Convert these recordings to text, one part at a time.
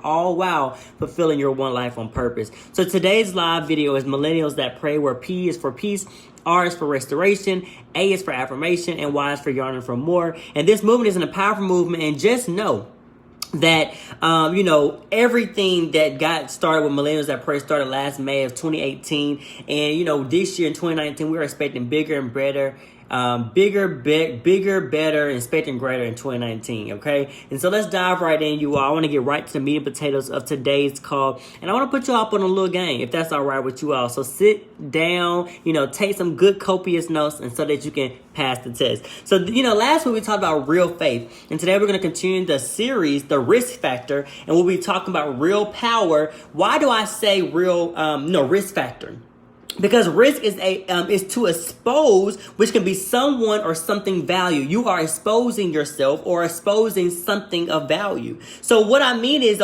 all while fulfilling your one life on purpose. So today's live video is Millennials That Pray, where P is for peace, R is for restoration, A is for affirmation, and Y is for yearning for more. And this movement is an powerful movement, and just know that, everything that got started with Millennials That Pray started last May of 2018. And, this year in 2019, we're expecting bigger and better. Bigger, better, and expecting greater in 2019, okay? And so let's dive right in, you all. I want to get right to the meat and potatoes of today's call. And I want to put you up on a little game, if that's all right with you all. So sit down, take some good copious notes, and so that you can pass the test. So, last week we talked about real faith. And today we're going to continue the series, The Risk Factor. And we'll be talking about real power. Why do I say risk factor? Because risk is to expose, which can be someone or something value. You are exposing yourself or exposing something of value. So what I mean is,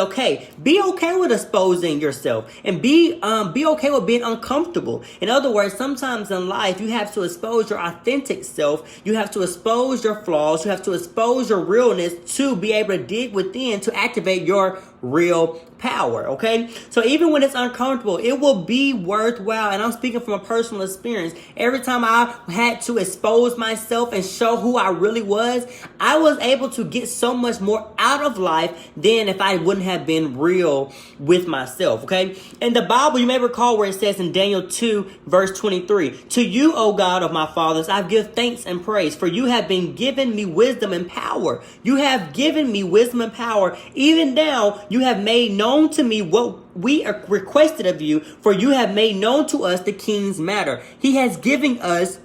be okay with exposing yourself, and be okay with being uncomfortable. In other words, sometimes in life you have to expose your authentic self. You have to expose your flaws. You have to expose your realness to be able to dig within to activate your real power. Okay, so even when it's uncomfortable, it will be worthwhile. And I'm speaking from a personal experience. Every time I had to expose myself and show who I really was, I was able to get so much more out of life than if I wouldn't have been real with myself. Okay, in the Bible, you may recall where it says in Daniel 2 verse 23, "To you, O God of my fathers, I give thanks and praise, for you have been given me wisdom and power. You have given me wisdom and power. Even now you have made known to me what we requested of you, for you have made known to us the king's matter." He has given us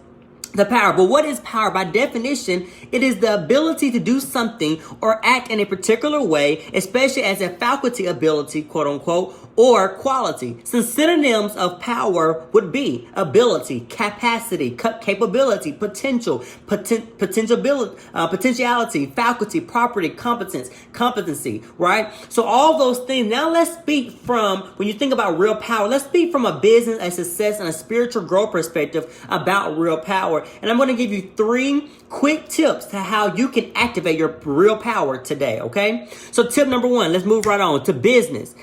the power. But what is power? By definition, it is the ability to do something or act in a particular way, especially as a faculty, ability, quote unquote, or quality. Some synonyms of power would be ability, capacity, capability, potential, potentiality, faculty, property, competence, competency, right? So all those things. Now let's speak from, when you think about real power, let's speak from a business, a success, and a spiritual growth perspective about real power. And I'm going to give you 3 quick tips to how you can activate your real power today, okay? So tip number 1, let's move right on to business.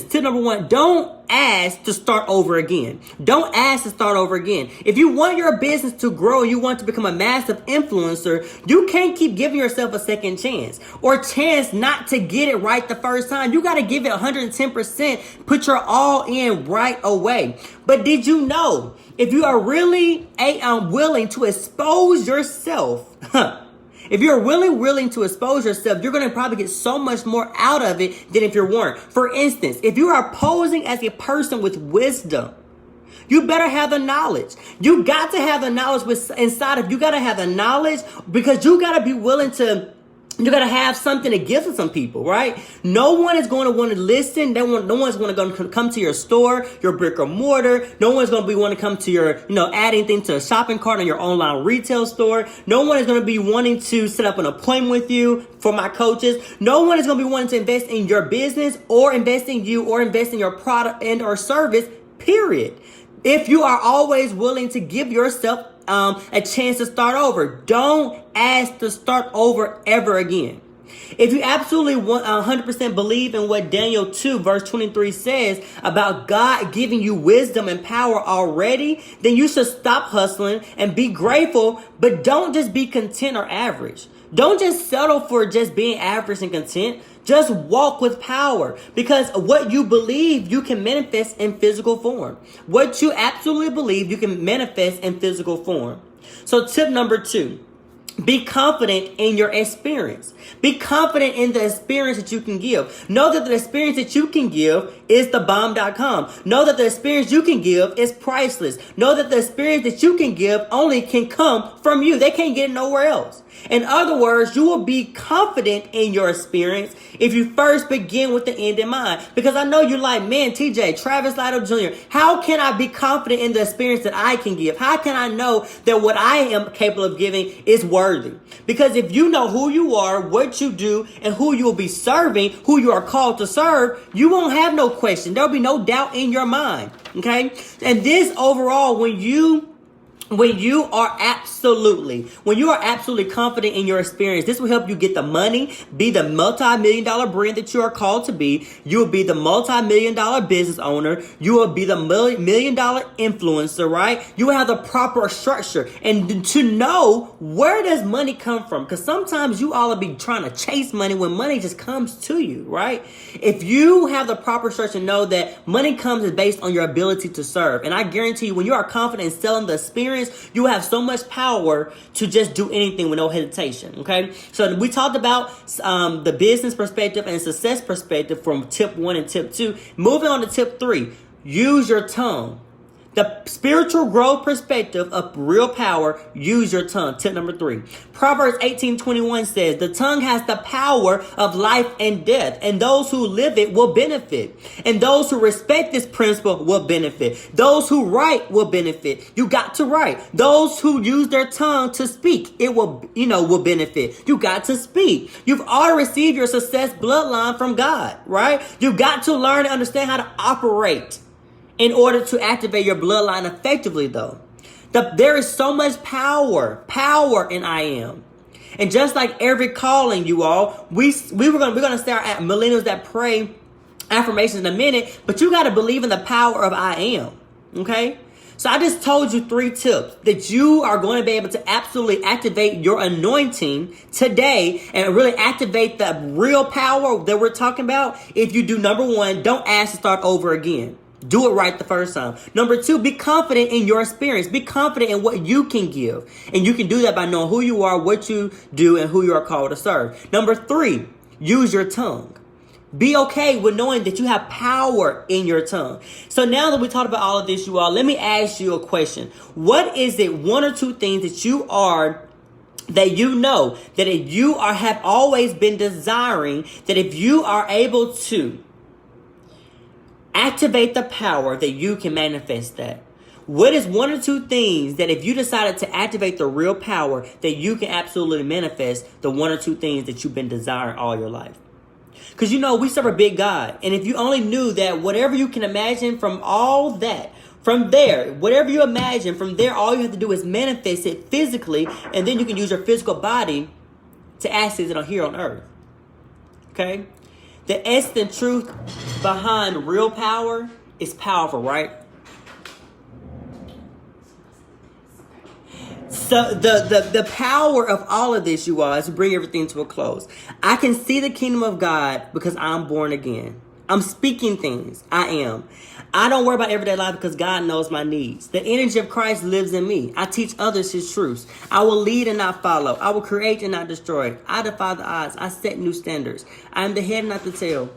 Tip number 1, don't ask to start over again. Don't ask to start over again. If you want your business to grow, you want to become a massive influencer, you can't keep giving yourself a second chance or chance not to get it right the first time. You got to give it 110%. Put your all in right away. But did you know, if you are really willing to expose yourself, if you're really willing to expose yourself, you're going to probably get so much more out of it than if you weren't. For instance, if you are posing as a person with wisdom, you better have the knowledge. You got to have the knowledge inside of you. Got to have the knowledge, because you got to be willing to. You got to have something to give to some people, right? No one is going to want to listen. No one's going to come to your store, your brick or mortar. No one's going to be wanting to come to your, adding things to a shopping cart on your online retail store. No one is going to be wanting to set up an appointment with you for my coaches. No one is going to be wanting to invest in your business or invest in you or invest in your product and or service, period. If you are always willing to give yourself a chance to start over. Don't ask to start over ever again. If you absolutely 100% believe in what Daniel 2 verse 23 says about God giving you wisdom and power already, then you should stop hustling and be grateful, but don't just be content or average. Don't just settle for just being average and content. Just walk with power, because what you believe, you can manifest in physical form. What you absolutely believe, you can manifest in physical form. So tip number 2, be confident in your experience. Be confident in the experience that you can give. Know that the experience that you can give is thebomb.com. Know that the experience you can give is priceless. Know that the experience that you can give only can come from you. They can't get it nowhere else. In other words, you will be confident in your experience if you first begin with the end in mind. Because I know you're like, man, TJ, Travis Lytle Jr., how can I be confident in the experience that I can give? How can I know that what I am capable of giving is worthy? Because if you know who you are, what you do, and who you will be serving, who you are called to serve, you won't have no question. There'll be no doubt in your mind. Okay? And this overall, when you When you are absolutely confident in your experience, this will help you get the money, be the multi-million-dollar brand that you are called to be. You will be the multi-million-dollar business owner. You will be the million-dollar influencer, right? You will have the proper structure and to know where does money come from. Because sometimes you all will be trying to chase money when money just comes to you, right? If you have the proper structure, know that money comes based on your ability to serve. And I guarantee you, when you are confident in selling the experience, you have so much power to just do anything with no hesitation. Okay, so we talked about the business perspective and success perspective from tip 1 and tip 2. Moving on to tip 3, use your tongue. The spiritual growth perspective of real power, use your tongue. Tip number 3. Proverbs 18:21 says, the tongue has the power of life and death, and those who live it will benefit. And those who respect this principle will benefit. Those who write will benefit. You got to write. Those who use their tongue to speak, it will benefit. You got to speak. You've already received your success bloodline from God, right? You got to learn and understand how to operate in order to activate your bloodline effectively, though. There is so much power in I am. And just like every calling, you all, we're gonna start at Millennials that pray affirmations in a minute, but you gotta believe in the power of I am. Okay? So I just told you 3 tips that you are going to be able to absolutely activate your anointing today and really activate the real power that we're talking about. If you do number 1, don't ask to start over again. Do it right the first time. Number 2, be confident in your experience. Be confident in what you can give. And you can do that by knowing who you are, what you do, and who you are called to serve. Number 3, use your tongue. Be okay with knowing that you have power in your tongue. So now that we talked about all of this, you all, let me ask you a question. What is it, 1 or 2 things that you are, that you know, that if you are, have always been desiring, that if you are able to activate the power, that you can manifest that? What is 1 or 2 things that if you decided to activate the real power, that you can absolutely manifest the 1 or 2 things that you've been desiring all your life? Because we serve a big God. And if you only knew that whatever you can imagine from all that, from there, whatever you imagine, from there, all you have to do is manifest it physically. And then you can use your physical body to access it here on earth. Okay? The essence and truth behind real power is powerful, right? So the power of all of this, you all, is to bring everything to a close. I can see the kingdom of God because I'm born again. I'm speaking things. I am. I don't worry about everyday life because God knows my needs. The energy of Christ lives in me. I teach others his truths. I will lead and not follow. I will create and not destroy. I defy the odds. I set new standards. I am the head and not the tail.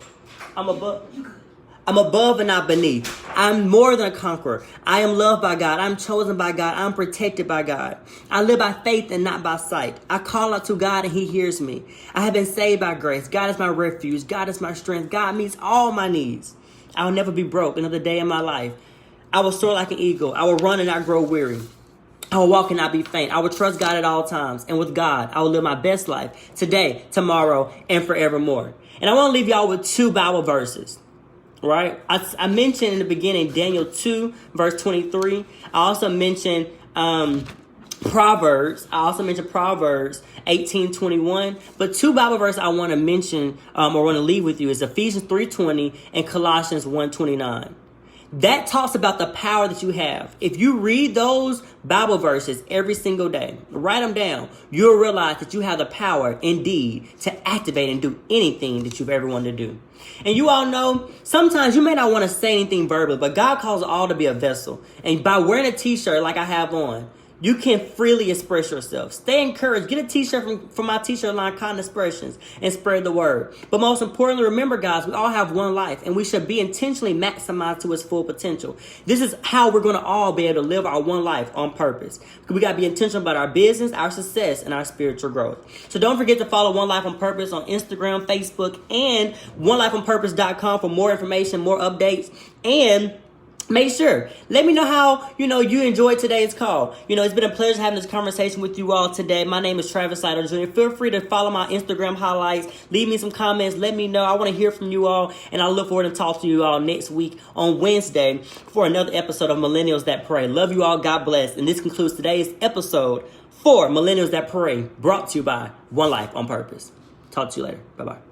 I'm above and not beneath. I'm more than a conqueror. I am loved by God. I'm chosen by God. I'm protected by God. I live by faith and not by sight. I call out to God and he hears me. I have been saved by grace. God is my refuge. God is my strength. God meets all my needs. I will never be broke another day in my life. I will soar like an eagle. I will run and not grow weary. I will walk and not be faint. I will trust God at all times. And with God, I will live my best life today, tomorrow, and forevermore. And I want to leave y'all with 2 Bible verses. Right? I mentioned in the beginning Daniel 2, verse 23. I also mentioned Proverbs. I also mentioned Proverbs 18:21. But 2 Bible verses I want to mention or want to leave with you is Ephesians 3:20 and Colossians 1:29. That talks about the power that you have. If you read those Bible verses every single day, write them down, you'll realize that you have the power indeed to activate and do anything that you've ever wanted to do. And you all know, sometimes you may not want to say anything verbally, but God calls all to be a vessel. And by wearing a t-shirt like I have on, you can freely express yourself. Stay encouraged. Get a t-shirt from my t-shirt line, Kind Expressions, and spread the word. But most importantly, remember, guys, we all have one life, and we should be intentionally maximized to its full potential. This is how we're going to all be able to live our one life on purpose. We got to be intentional about our business, our success, and our spiritual growth. So don't forget to follow One Life on Purpose on Instagram, Facebook, and onelifeonpurpose.com for more information, more updates, and Make sure. Let me know how, you enjoyed today's call. It's been a pleasure having this conversation with you all today. My name is Travis Lytle Jr. Feel free to follow my Instagram highlights. Leave me some comments. Let me know. I want to hear from you all. And I look forward to talking to you all next week on Wednesday for another episode of Millennials That Pray. Love you all. God bless. And this concludes today's episode for Millennials That Pray, brought to you by One Life on Purpose. Talk to you later. Bye-bye.